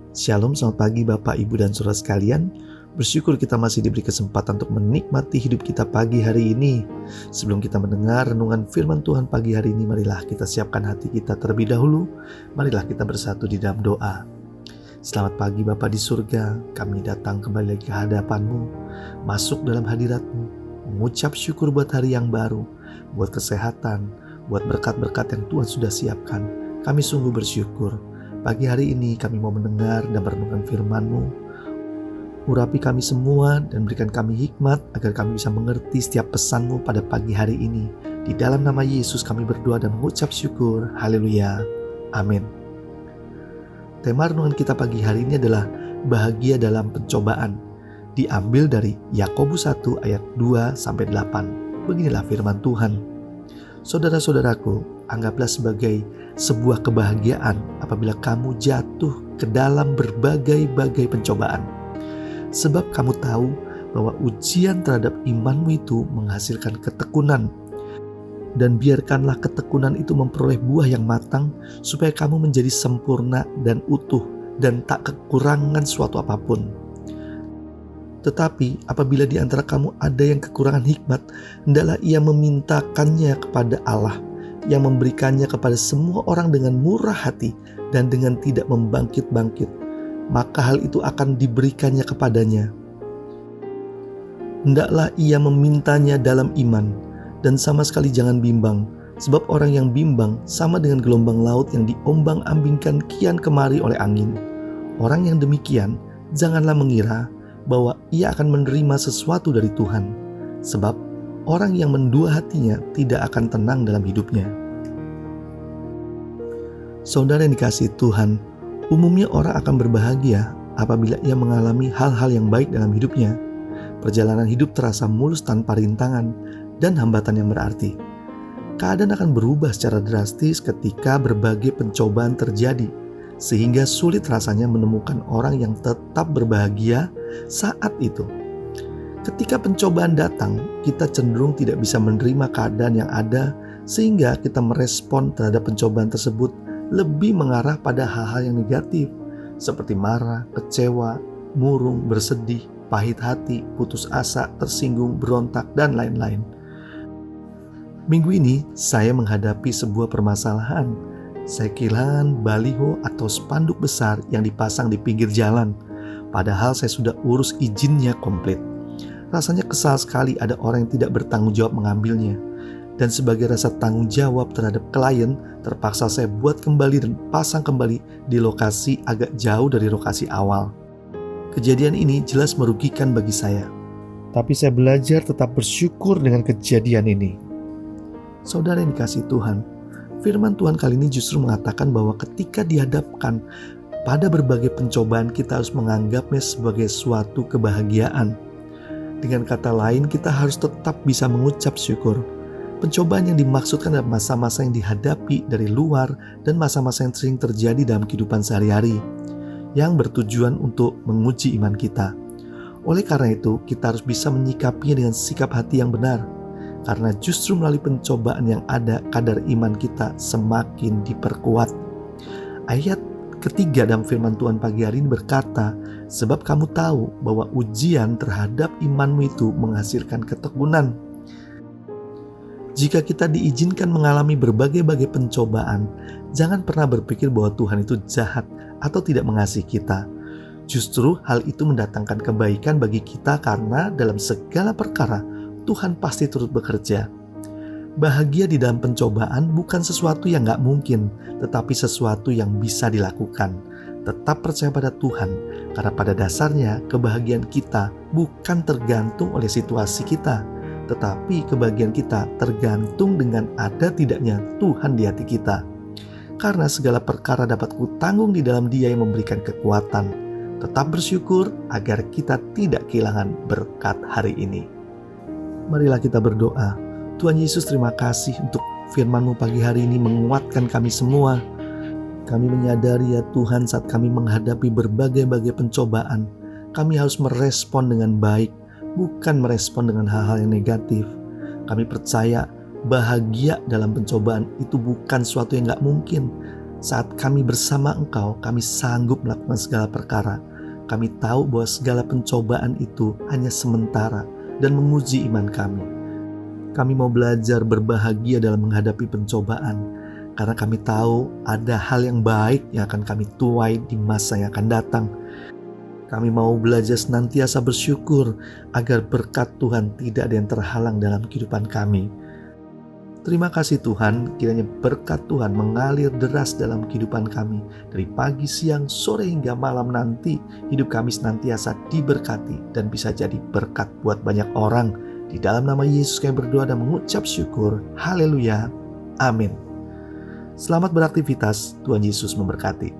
Shalom, selamat pagi Bapak, Ibu, dan Saudara sekalian. Bersyukur kita masih diberi kesempatan untuk menikmati hidup kita pagi hari ini. Sebelum kita mendengar renungan firman Tuhan pagi hari ini, marilah kita siapkan hati kita terlebih dahulu. Marilah kita bersatu di dalam doa. Selamat pagi Bapa di surga, kami datang kembali lagi ke hadapan-Mu, masuk dalam hadirat-Mu, mengucap syukur buat hari yang baru, buat kesehatan, buat berkat-berkat yang Tuhan sudah siapkan. Kami sungguh bersyukur. Pagi hari ini kami mau mendengar dan merenungkan firman-Mu. Urapi kami semua dan berikan kami hikmat agar kami bisa mengerti setiap pesan-Mu pada pagi hari ini. Di dalam nama Yesus kami berdoa dan mengucap syukur. Haleluya. Amin. Tema renungan kita pagi hari ini adalah bahagia dalam pencobaan. Diambil dari Yakobus 1 ayat 2-8. Beginilah firman Tuhan. Saudara-saudaraku, anggaplah sebagai sebuah kebahagiaan apabila kamu jatuh ke dalam berbagai-bagai pencobaan. Sebab kamu tahu bahwa ujian terhadap imanmu itu menghasilkan ketekunan. Dan biarkanlah ketekunan itu memperoleh buah yang matang, supaya kamu menjadi sempurna dan utuh dan tak kekurangan suatu apapun. Tetapi apabila di antara kamu ada yang kekurangan hikmat, hendaklah ia memintakannya kepada Allah, yang memberikannya kepada semua orang dengan murah hati dan dengan tidak membangkit-bangkit. Maka hal itu akan diberikannya kepadanya. Hendaklah ia memintanya dalam iman, dan sama sekali jangan bimbang, sebab orang yang bimbang sama dengan gelombang laut yang diombang-ambingkan kian kemari oleh angin. Orang yang demikian janganlah mengira bahwa ia akan menerima sesuatu dari Tuhan, sebab orang yang mendua hatinya tidak akan tenang dalam hidupnya. Saudara yang dikasihi Tuhan, umumnya orang akan berbahagia apabila ia mengalami hal-hal yang baik dalam hidupnya. Perjalanan hidup terasa mulus tanpa rintangan dan hambatan yang berarti. Keadaan akan berubah secara drastis ketika berbagai pencobaan terjadi, sehingga sulit rasanya menemukan orang yang tetap berbahagia saat itu. Ketika pencobaan datang, kita cenderung tidak bisa menerima keadaan yang ada, sehingga kita merespon terhadap pencobaan tersebut lebih mengarah pada hal-hal yang negatif, seperti marah, kecewa, murung, bersedih, pahit hati, putus asa, tersinggung, berontak, dan lain-lain. Minggu ini saya menghadapi sebuah permasalahan. Saya kehilangan baliho atau spanduk besar yang dipasang di pinggir jalan, padahal saya sudah urus izinnya komplit. Rasanya kesal sekali ada orang yang tidak bertanggung jawab mengambilnya. Dan sebagai rasa tanggung jawab terhadap klien, terpaksa saya buat kembali dan pasang kembali di lokasi agak jauh dari lokasi awal. Kejadian ini jelas merugikan bagi saya. Tapi saya belajar tetap bersyukur dengan kejadian ini. Saudara yang dikasihi Tuhan, firman Tuhan kali ini justru mengatakan bahwa ketika dihadapkan pada berbagai pencobaan, kita harus menganggapnya sebagai suatu kebahagiaan. Dengan kata lain, kita harus tetap bisa mengucap syukur. Pencobaan yang dimaksudkan adalah masa-masa yang dihadapi dari luar dan masa-masa yang sering terjadi dalam kehidupan sehari-hari, yang bertujuan untuk menguji iman kita. Oleh karena itu, kita harus bisa menyikapinya dengan sikap hati yang benar. Karena justru melalui pencobaan yang ada, kadar iman kita semakin diperkuat. Ayat ketiga dalam firman Tuhan pagi hari ini berkata, sebab kamu tahu bahwa ujian terhadap imanmu itu menghasilkan ketekunan. Jika kita diizinkan mengalami berbagai-bagai pencobaan, jangan pernah berpikir bahwa Tuhan itu jahat atau tidak mengasihi kita. Justru hal itu mendatangkan kebaikan bagi kita karena dalam segala perkara Tuhan pasti turut bekerja. Bahagia di dalam pencobaan bukan sesuatu yang gak mungkin, tetapi sesuatu yang bisa dilakukan. Tetap percaya pada Tuhan, karena pada dasarnya kebahagiaan kita bukan tergantung oleh situasi kita, tetapi kebahagiaan kita tergantung dengan ada tidaknya Tuhan di hati kita. Karena segala perkara dapat kutanggung di dalam Dia yang memberikan kekuatan. Tetap bersyukur agar kita tidak kehilangan berkat hari ini. Marilah kita berdoa. Tuhan Yesus, terima kasih untuk firman-Mu pagi hari ini menguatkan kami semua. Kami menyadari ya Tuhan, saat kami menghadapi berbagai-bagai pencobaan, kami harus merespon dengan baik, bukan merespon dengan hal-hal yang negatif. Kami percaya bahagia dalam pencobaan itu bukan suatu yang gak mungkin, Saat kami bersama Engkau, kami sanggup melakukan segala perkara. Kami tahu bahwa segala pencobaan itu hanya sementara dan menguji iman kami. Kami mau belajar berbahagia dalam menghadapi pencobaan, karena kami tahu ada hal yang baik yang akan kami tuai di masa yang akan datang. Kami mau belajar senantiasa bersyukur agar berkat Tuhan tidak ada yang terhalang dalam kehidupan kami. Terima kasih Tuhan, kiranya berkat Tuhan mengalir deras dalam kehidupan kami. Dari pagi, siang, sore hingga malam nanti, hidup kami senantiasa diberkati dan bisa jadi berkat buat banyak orang. Di dalam nama Yesus kami berdoa dan mengucap syukur. Haleluya. Amin. Selamat beraktivitas, Tuhan Yesus memberkati.